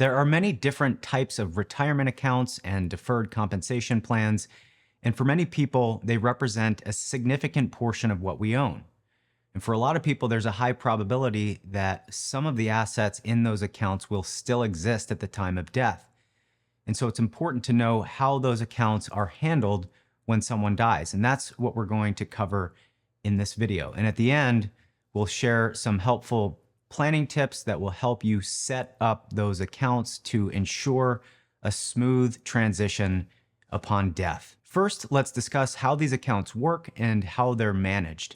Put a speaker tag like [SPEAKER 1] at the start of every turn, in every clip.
[SPEAKER 1] There are many different types of retirement accounts and deferred compensation plans, and for many people, they represent a significant portion of what we own. And for a lot of people, there's a high probability that some of the assets in those accounts will still exist at the time of death. And so it's important to know how those accounts are handled when someone dies. And that's what we're going to cover in this video. And at the end, we'll share some helpful planning tips that will help you set up those accounts to ensure a smooth transition upon death. First, let's discuss how these accounts work and how they're managed.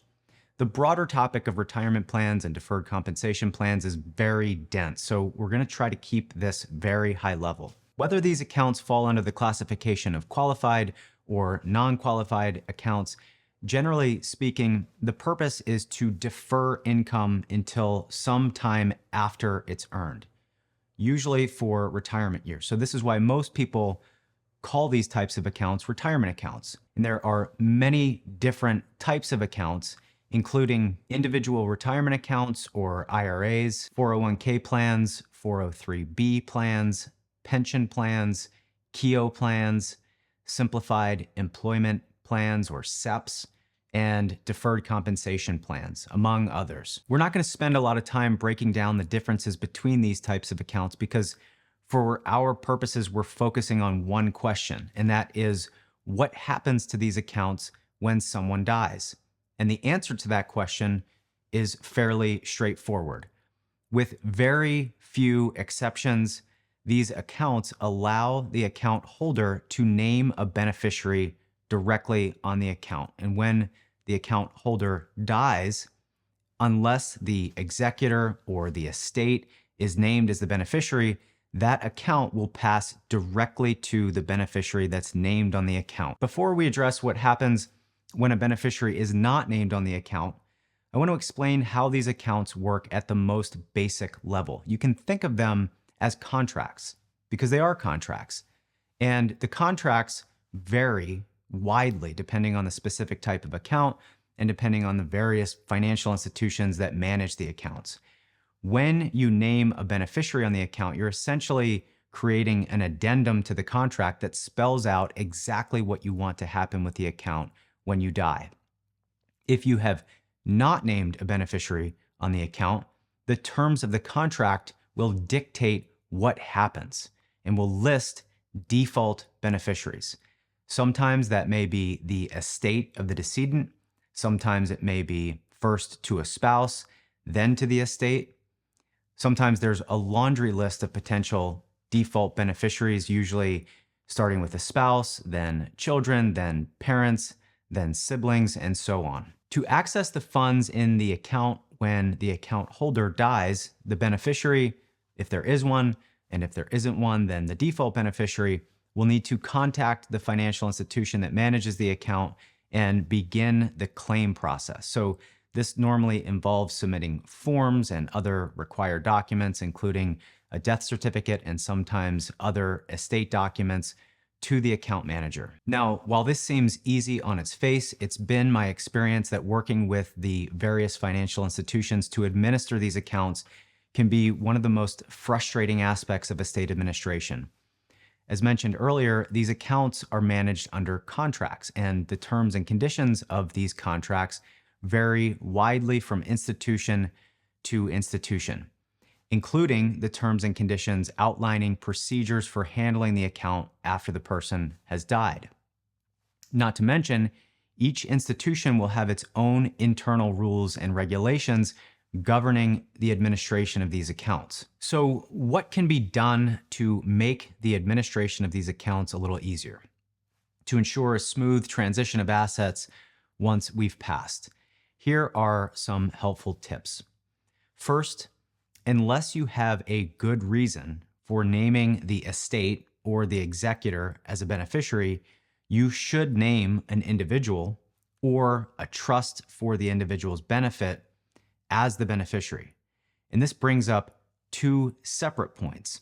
[SPEAKER 1] The broader topic of retirement plans and deferred compensation plans is very dense, so we're going to try to keep this very high level. Whether these accounts fall under the classification of qualified or non-qualified accounts, generally speaking, the purpose is to defer income until some time after it's earned, usually for retirement years. So this is why most people call these types of accounts retirement accounts. And there are many different types of accounts, including individual retirement accounts or IRAs, 401k plans, 403b plans, pension plans, KEO plans, simplified employment plans or SEPs, and deferred compensation plans, among others. We're not going to spend a lot of time breaking down the differences between these types of accounts because for our purposes, we're focusing on one question, and that is what happens to these accounts when someone dies? And the answer to that question is fairly straightforward. With very few exceptions, these accounts allow the account holder to name a beneficiary directly on the account. And when the account holder dies, unless the executor or the estate is named as the beneficiary, that account will pass directly to the beneficiary that's named on the account. Before we address what happens when a beneficiary is not named on the account, I want to explain how these accounts work at the most basic level. You can think of them as contracts because they are contracts. And the contracts vary widely depending on the specific type of account and depending on the various financial institutions that manage the accounts. When you name a beneficiary on the account, you're essentially creating an addendum to the contract that spells out exactly what you want to happen with the account when you die. If you have not named a beneficiary on the account, the terms of the contract will dictate what happens and will list default beneficiaries. Sometimes that may be the estate of the decedent. Sometimes it may be first to a spouse, then to the estate. Sometimes there's a laundry list of potential default beneficiaries, usually starting with a spouse, then children, then parents, then siblings, and so on. To access the funds in the account when the account holder dies, the beneficiary, if there is one, and if there isn't one, then the default beneficiary will need to contact the financial institution that manages the account and begin the claim process. So this normally involves submitting forms and other required documents, including a death certificate and sometimes other estate documents, to the account manager. Now, while this seems easy on its face, it's been my experience that working with the various financial institutions to administer these accounts can be one of the most frustrating aspects of estate administration. As mentioned earlier, these accounts are managed under contracts, and the terms and conditions of these contracts vary widely from institution to institution, including the terms and conditions outlining procedures for handling the account after the person has died. Not to mention, each institution will have its own internal rules and regulations governing the administration of these accounts. So what can be done to make the administration of these accounts a little easier, to ensure a smooth transition of assets once we've passed? Here are some helpful tips. First, unless you have a good reason for naming the estate or the executor as a beneficiary, you should name an individual or a trust for the individual's benefit as the beneficiary. And this brings up two separate points.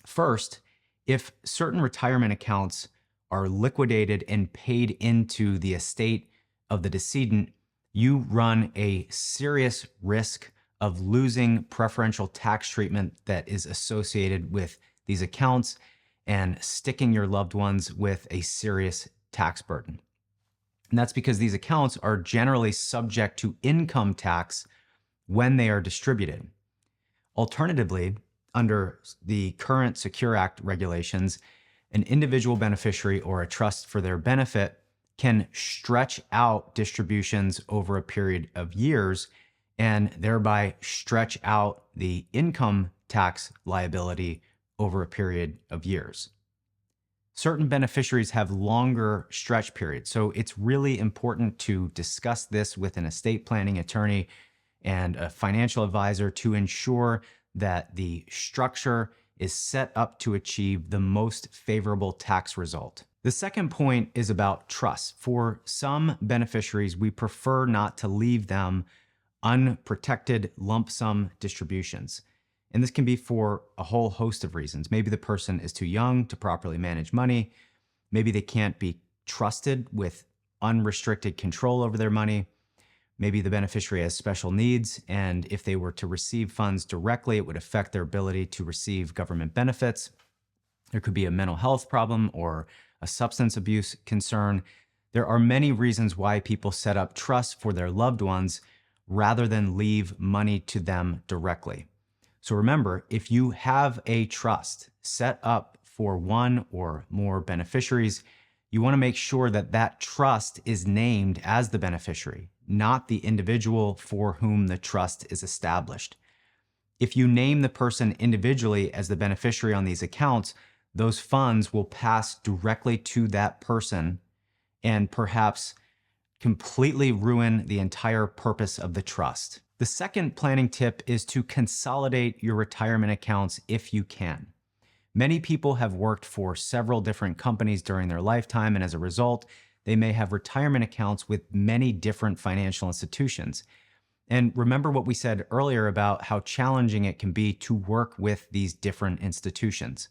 [SPEAKER 1] First, if certain retirement accounts are liquidated and paid into the estate of the decedent, you run a serious risk of losing preferential tax treatment that is associated with these accounts and sticking your loved ones with a serious tax burden. And that's because these accounts are generally subject to income tax when they are distributed. Alternatively, under the current Secure Act regulations, an individual beneficiary or a trust for their benefit can stretch out distributions over a period of years and thereby stretch out the income tax liability over a period of years. Certain beneficiaries have longer stretch periods, so it's really important to discuss this with an estate planning attorney and a financial advisor to ensure that the structure is set up to achieve the most favorable tax result. The second point is about trust. For some beneficiaries, we prefer not to leave them unprotected lump sum distributions. And this can be for a whole host of reasons. Maybe the person is too young to properly manage money. Maybe they can't be trusted with unrestricted control over their money. Maybe the beneficiary has special needs, and if they were to receive funds directly, it would affect their ability to receive government benefits. There could be a mental health problem or a substance abuse concern. There are many reasons why people set up trusts for their loved ones rather than leave money to them directly. So remember, if you have a trust set up for one or more beneficiaries, you want to make sure that that trust is named as the beneficiary, not the individual for whom the trust is established. If you name the person individually as the beneficiary on these accounts, those funds will pass directly to that person and perhaps completely ruin the entire purpose of the trust. The second planning tip is to consolidate your retirement accounts if you can. Many people have worked for several different companies during their lifetime, and as a result, they may have retirement accounts with many different financial institutions. And remember what we said earlier about how challenging it can be to work with these different institutions.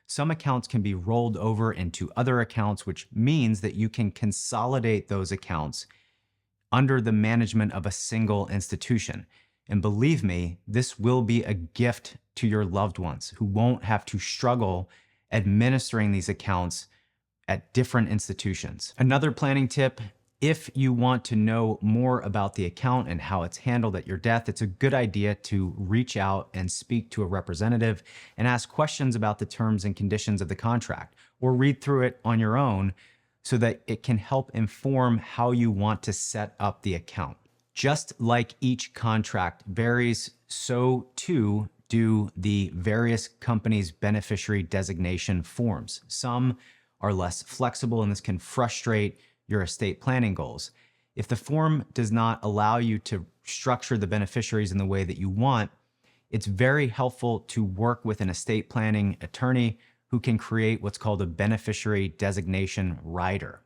[SPEAKER 1] Some accounts can be rolled over into other accounts, which means that you can consolidate those accounts under the management of a single institution. And believe me, this will be a gift to your loved ones who won't have to struggle administering these accounts at different institutions. Another planning tip, if you want to know more about the account and how it's handled at your death, it's a good idea to reach out and speak to a representative and ask questions about the terms and conditions of the contract, or read through it on your own so that it can help inform how you want to set up the account. Just like each contract varies, so too do the various companies' beneficiary designation forms. Some are less flexible, and this can frustrate your estate planning goals. If the form does not allow you to structure the beneficiaries in the way that you want, it's very helpful to work with an estate planning attorney who can create what's called a beneficiary designation rider,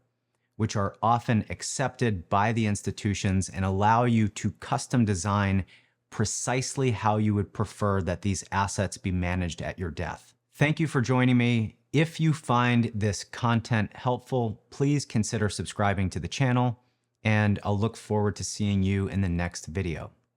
[SPEAKER 1] which are often accepted by the institutions and allow you to custom design precisely how you would prefer that these assets be managed at your death. Thank you for joining me. If you find this content helpful, please consider subscribing to the channel, and I'll look forward to seeing you in the next video.